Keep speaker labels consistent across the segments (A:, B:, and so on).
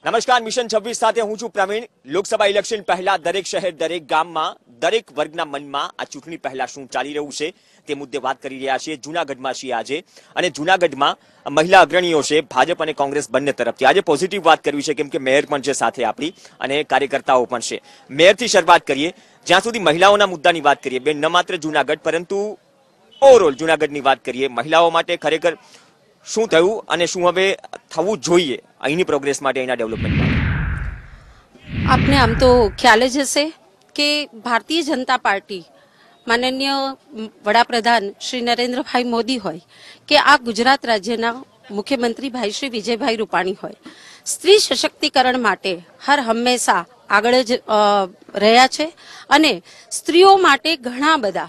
A: નમસ્કાર, મિશન 26 સાથે હું છું પ્રવીણ। લોકસભા ઇલેક્શન પહેલા દરેક શહેર, દરેક ગામમાં, દરેક વર્ગના મનમાં આ ચૂંટણી પહેલા શું ચાલી રહ્યું છે તે મુદ્દે વાત કરી રહ્યા છીએ। જૂનાગઢમાં છીએ આજે, અને જૂનાગઢમાં મહિલા અગ્રણીઓ છે ભાજપ અને કોંગ્રેસ બંને તરફથી। આજે પોઝિટિવ વાત કરવી છે કેમ કે મેયર પણ છે સાથે આપણી, અને કાર્યકર્તાઓ પણ છે। મેયરથી શરૂઆત કરીએ। જ્યાં સુધી મહિલાઓના મુદ્દાની વાત કરીએ બેન, ન માત્ર જૂનાગઢ પરંતુ ઓવરઓલ જૂનાગઢની વાત કરીએ, મહિલાઓ માટે ખરેખર શું થયું અને શું હવે થવું જોઈએ અહીંની પ્રોગ્રેસ માટે, અહીંના ડેવલપમેન્ટ માટે?
B: आपने आम तो ख्याल ज हशे कि भारतीय जनता पार्टी माननीय वडाप्रधान श्री नरेन्द्रभाई मोदी होय कि आ गुजरात राज्यना मुख्यमंत्री भाई श्री विजयभाई रूपाणी होय, स्त्री सशक्तिकरण माटे हर हमेशा आगळ ज रह्या छे अने स्त्रीओ माटे घणा बधा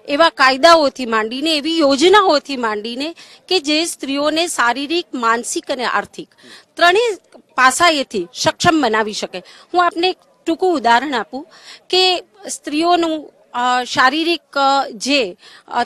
B: एवा कायदाओथी मांडीने एवी योजनाओथी मांडीने के जे स्त्रीओने शारीरिक, मानसिक अने आर्थिक त्रणेय पासाएथी सक्षम बनावी शके। हूँ आपने एक टूंकું उदाहरण आपू के स्त्रीओનું शारीरिक जे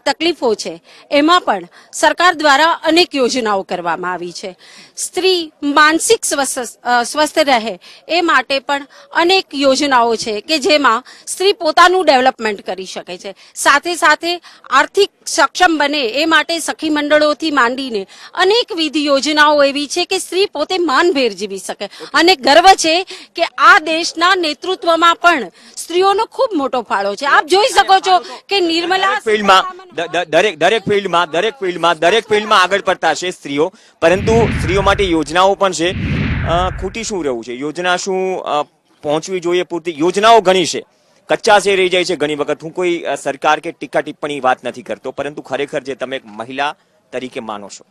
B: तकलीफो छे एमां पण सरकार द्वारा अनेक योजनाओं करवामां आवी छे। स्त्री मानसिक स्वस्थ रहे ए माटे पण अनेक योजनाओं छे के जेमां स्त्री पोतानुं डेवलपमेंट करी शके छे। साथे साथे आर्थिक सक्षम बने ए माटे सखी मंडळोथी मांडीने अनेकविध योजनाओं एवी छे के स्त्री पोते मानभेर जीवी शके। अने गर्व छे के आ देशना नेतृत्वमां पण स्त्रीओनो खूब मोटो फाळो छे। आप જોઈ શકો છો કે નિર્મલા
A: દરેક ફિલ્ડમાં આગળ પડતા છે સ્ત્રીઓ, પરંતુ સ્ત્રીઓ માટે યોજનાઓ પણ છે। ખૂટી શું રહ્યું છે? યોજના શું પહોંચવી જોઈએ પૂરતી? યોજનાઓ ઘણી છે, કચ્ચા છે રહી જાય છે ઘણી વખત। હું કોઈ સરકાર કે ટીકા ટિપ્પણી વાત નથી કરતો, પરંતુ ખરેખર જે તમે એક મહિલા તરીકે માનો છો,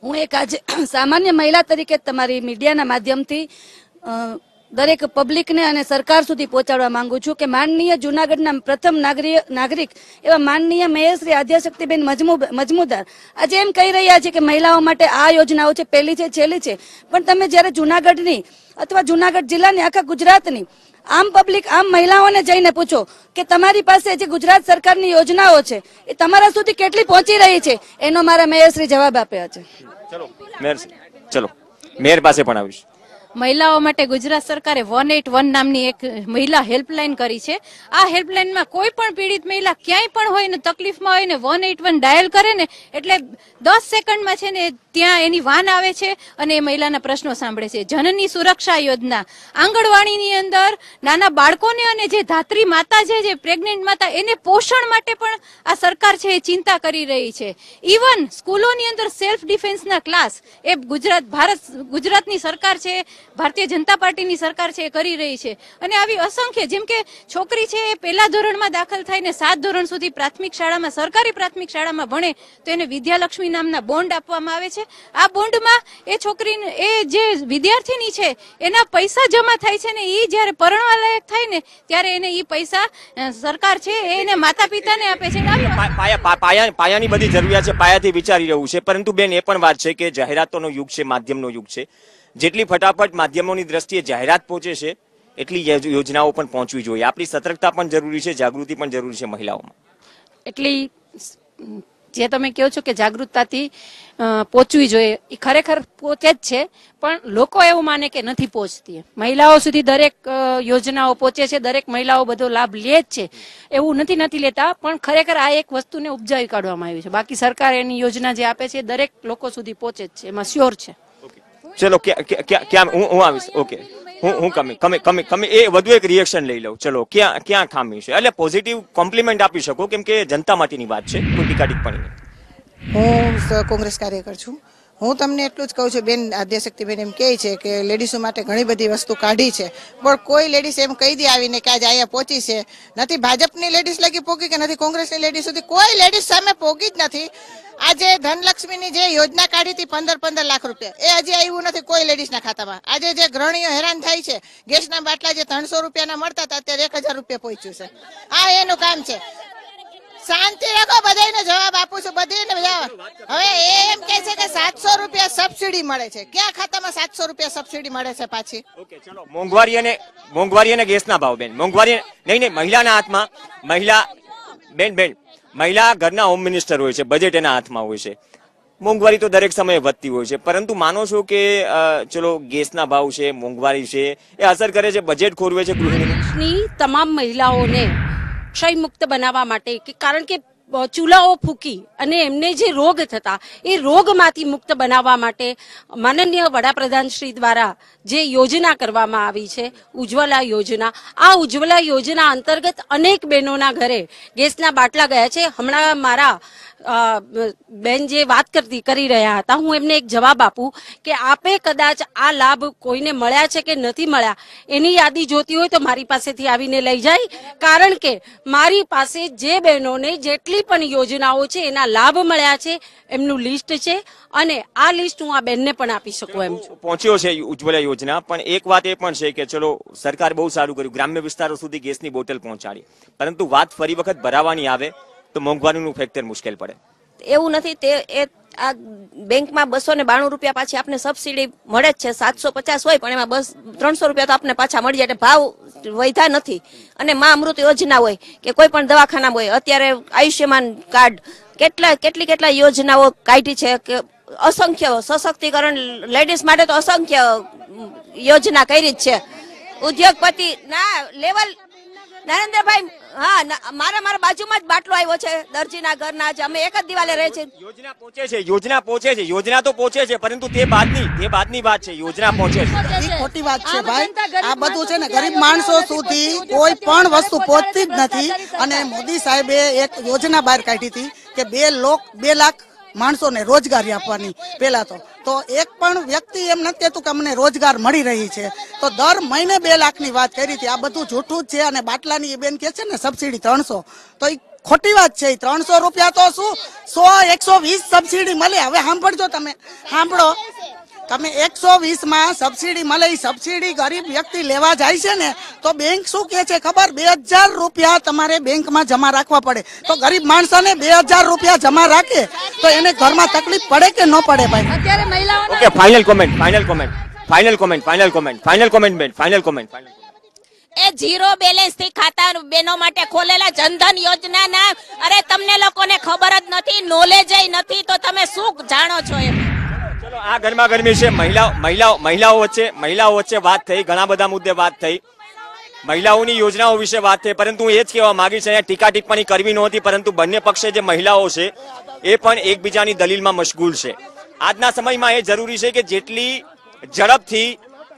C: હું એક આજે સામાન્ય મહિલા તરીકે તમારી મીડિયાના માધ્યમથી દરેક પબ્લિકને અને સરકાર સુધી પહોંચાડવા માંગુ છું કે માનનીય જૂનાગઢના પ્રથમ નાગરિક એવા માનનીય મેયર શ્રી આદ્યાશક્તિબેન મજમુદાર આજે એમ કહી રહ્યા છે કે મહિલાઓ માટે આ યોજનાઓ છે, પહેલી છે, છેલ્લી છે, પણ તમે જ્યારે જૂનાગઢની અથવા જૂનાગઢ જિલ્લાની, આખા ગુજરાતની આમ પબ્લિક, આમ મહિલાઓને જઈને પૂછો કે તમારી પાસે જે ગુજરાત સરકારની યોજનાઓ છે એ તમારા સુધી કેટલી પહોંચી રહી છે, એનો મારા મેયર શ્રી જવાબ આપ્યા છે।
A: ચલો મેયર પાસે પણ આવીશ।
D: મહિલાઓ માટે ગુજરાત સરકારે 181 નામની એક મહિલા હેલ્પલાઇન કરી છે। આ હેલ્પલાઇનમાં કોઈ પણ પીડિત મહિલા ક્યાંય પણ હોય ને તકલીફમાં હોય ને 181 ડાયલ કરે ને એટલે 10 સેકન્ડમાં છે ને ત્યાં એની વાન આવે છે અને એ મહિલાના પ્રશ્નો સાંભળે છે। જનની સુરક્ષા યોજના, આંગણવાડીની અંદર નાના બાળકોને અને જે ધાત્રી માતા છે, જે પ્રેગ્નેન્ટ માતા, એને પોષણ માટે પણ આ સરકાર છે એ ચિંતા કરી રહી છે। ઇવન સ્કૂલોની અંદર સેલ્ફ ડિફેન્સના ક્લાસ એ ગુજરાતની સરકાર છે, ભારતીય જનતા પાર્ટીની સરકાર છે એ કરી રહી છે। અને આવી અસંખ્ય, જેમ કે છોકરી છે એ પહેલા ધોરણમાં દાખલ થઈને 7 ધોરણ સુધી પ્રાથમિક શાળામાં, સરકારી પ્રાથમિક શાળામાં ભણે તો એને વિદ્યાલક્ષ્મી નામના બોન્ડ આપવામાં આવે છે। આ બોન્ડમાં એ છોકરીને, એ જે વિદ્યાર્થીની છે એના પૈસા જમા થાય છે ને એ જ્યારે પરણવા લાયક થાય ને ત્યારે એને એ પૈસા સરકાર છે એને માતા પિતાને આપે છે।
A: પાયાની બધી જરૂરિયાત છે, પાયાથી વિચારી રહ્યું છે। પરંતુ બેન, એ પણ વાત છે કે જાહેરાતોનો યુગ છે, માધ્યમનો યુગ છે। જેટલી ફટાફટ માધ્યમોની દ્રષ્ટિએ જાહેરાત પહોંચે છે એટલી યોજનાઓ પણ પહોંચવી જોઈએ। આપણી સતર્કતા પણ જરૂરી છે, જાગૃતિ પણ જરૂરી છે મહિલાઓમાં।
B: એટલી જે તમે કહો છો કે જાગૃતતાથી પહોંચવી જોઈએ, એ ખરેખર પહોંચે જ છે, પણ લોકો એવું માને કે નથી પહોંચતી। મહિલાઓ સુધી દરેક યોજનાઓ પહોંચે છે, દરેક મહિલાઓ બધો લાભ લે જ છે એવું નથી લેતા, પણ ખરેખર આ એક વસ્તુને ઉપજાવી કાઢવામાં આવી છે। બાકી સરકાર એની યોજના જે આપે છે દરેક લોકો સુધી પહોંચે જ છે, એમાં શ્યોર છે।
A: ચલો ક્યાં હું આવીશ। ઓકે, હું કમી એ વધુ એક રિએક્શન લઈ લઉં। ચલો ક્યાં ખામી છે? એટલે પોઝિટિવ કોમ્પ્લિમેન્ટ આપી શકો કેમ કે જનતા માટેની વાત છે, કોઈ ટીકા ટિપ્પણી।
E: હું કોંગ્રેસ કાર્યકર છું। હું તમને એટલું જ કહું છું બેન, આદ્યાશક્તિબેન એમ કહે છે કે લેડીઝો માટે ઘણી બધી વસ્તુ કાઢી છે, પણ કોઈ લેડીઝ એમ કહી દે આવીને કે આજે અહીંયા પહોંચી છે, નથી ભાજપની લેડીઝ લગી પોગી કે નથી કોંગ્રેસની લેડીઝ સુધી કોઈ લેડીઝ સામે પોગી જ નથી। આજે ધનલક્ષ્મીની જે યોજના કાઢી હતી 15 લાખ રૂપિયા, એ હજી આવ્યું નથી કોઈ લેડીઝના ખાતામાં। આજે જે ગૃહિણીઓ હેરાન થાય છે, ગેસના બાટલા જે 300 રૂપિયાના મળતા હતા અત્યારે 1000 રૂપિયા પહોંચ્યું છે। આ એનું કામ છે। શાંતિ રાખો, બધાને જવાબ આપું છું, બધીને જવાબ। હવે એમ કહે છે કે 700 રૂપિયા સબસિડી મળે છે, ક્યાં ખાતામાં 700 રૂપિયા સબસિડી મળે છે પાછી?
A: ઓકે, ચલો મોંઘવારી અને ગેસના ભાવ બેન, મોંઘવારી નહીં, મહિલાના હાથમાં, મહિલા ઘરના હોમ મિનિસ્ટર હોય છે, બજેટ એના હાથમાં હોય છે। મોંઘવારી તો દરેક સમયે વધતી હોય છે, પરંતુ માનો છો કે ચલો ગેસના ભાવ છે, મોંઘવારી છે, એ અસર કરે છે, બજેટ ખોરવે છે ગૃહિણીનું?
B: દેશની તમામ મહિલાઓને ક્ષય મુક્ત બનાવવા માટે કે કારણ કે ચૂલાઓ ફૂંકી અને એમને જે રોગ થતા એ રોગમાંથી મુક્ત બનાવવા માટે માનનીય વડાપ્રધાન શ્રી દ્વારા જે યોજના કરવામાં આવી છે ઉજ્જવલા યોજના, આ ઉજ્જવલા યોજના અંતર્ગત અનેક બહેનોના ઘરે ગેસના બાટલા ગયા છે. હમણાં મારા બેન જે વાત કરી રહ્યા હતા, હું એમને એક જવાબ આપું કે આપે કદાચ આ લાભ કોઈને મળ્યા છે કે નથી મળ્યા એની યાદી જોતી હોય તો મારી પાસેથી આવીને લઈ જાય, કારણ કે મારી પાસે જે બહેનોને જેટલી પણ યોજનાઓ છે એના લાભ મળ્યા છે એમનું લિસ્ટ છે અને આ લિસ્ટ હું આ બેનને પણ આપી શકું એમ છું.
A: પહોંચ્યો છે ઉજ્જવલા યોજના, પણ એક વાત એ પણ છે કે ચલો સરકાર બહુ સારું કર્યું, ગ્રામ્ય વિસ્તારો સુધી ગેસની બોટલ પહોંચાડી, પરંતુ વાત ફરી વખત ભરાવાની આવે તો મોંઘવારીનું ફેક્ટર મુશ્કેલ પડે.
F: એવું નથી, તે આ બેંકમાં 292 રૂપિયા પાછી આપને સબસિડી મળે જ છે. 750 હોય પણ એમાં 300 રૂપિયા તો આપને પાછા મળી જાય, એટલે ભાવ વધ્યા નથી. અને માં અમૃત યોજના હોય કે કોઈ પણ દવાખાના હોય, અત્યારે આયુષ્યમાન કાર્ડ, કેટલી યોજનાઓ કાઢી છે કે અસંખ્ય સશક્તિકરણ લેડીઝ માટે તો અસંખ્ય યોજના કરી જ છે. ઉદ્યોગપતિ ના લેવલ નરેન્દ્રભાઈ, હા મારા બાજુમાં જ બાટલો આવ્યો છે દરજીના ઘરના, જ અમે એક જ દિવાલે રહે છે.
A: યોજના પહોંચે છે, યોજના તો પહોંચે છે, પરંતુ તે બાદની વાત છે, યોજના પહોંચે છે.
G: ખોટી વાત છે ભાઈ, આ બધું છે ને ગરીબ માણસો સુધી કોઈ પણ વસ્તુ પહોંચતી જ નથી. અને મોદી સાહેબે એક યોજના બહાર કાઢી હતી કે 2 લાખ માણસોને રોજગારી આપવાની. પેલા તો એક પણ વ્યક્તિ એમ નથી કહેતું કે અમને રોજગાર મળી રહી છે, તો દર મહિને 2 લાખની વાત કરી હતી. આ બધું જૂઠું જ છે. અને બાટલાની બેન કે છે ને સબસિડી 300, તો એ ખોટી વાત છે. 300 રૂપિયા તો શું 100 120 સબસિડી મળે. હવે સાંભળજો, સાંભળો તમે, 120 માં સબસિડી મળે. એ સબસિડી ગરીબ વ્યક્તિ લેવા જાય છે ને તો બેંક શું કે છે ખબર, 2000 રૂપિયા તમારે બેંકમાં જમા રાખવા પડે. તો ગરીબ માણસોને 2000 રૂપિયા જમા રાખે તો એને ઘરમાં તકલીફ પડે કે ન પડે ભાઈ?
C: અત્યારે મહિલાઓને
A: ઓકે, ફાઇનલ કોમેન્ટ.
F: એ ઝીરો બેલેન્સ થી ખાતા બેનો માટે ખોલેલા જનધન યોજનાના, અરે તમને લોકોને ખબર જ નથી, નોલેજ નથી, તો તમે શું જાણો છો એમ?
A: ચલો, આ ગરમા ગરમી છે, મહિલાઓ વચ્ચે વાત થઈ, ઘણા બધા મુદ્દે વાત થઈ, મહિલાઓની યોજનાઓ વિશે વાત થઈ, પરંતુ હું એ જ કહેવા માંગીશ, અહીંયા ટીકા ટિપ્પણી કરવી નહોતી, પરંતુ બંને પક્ષે જે મહિલાઓ છે એ પણ એકબીજાની દલીલમાં મશગુલ છે. આજના સમયમાં એ જરૂરી છે કે જેટલી ઝડપથી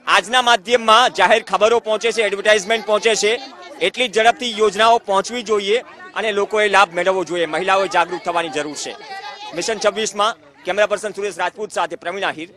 A: આજના માધ્યમમાં જાહેર ખબરો પહોંચે છે, એડવર્ટાઇઝમેન્ટ પહોંચે છે, એટલી ઝડપથી યોજનાઓ પહોંચવી જોઈએ અને લોકોએ લાભ મેળવવો જોઈએ. મહિલાઓએ જાગૃત થવાની જરૂર છે. મિશન 26માં કેમેરા પર્સન સુરેશ રાજપૂત સાથે પ્રવીણ આહિર,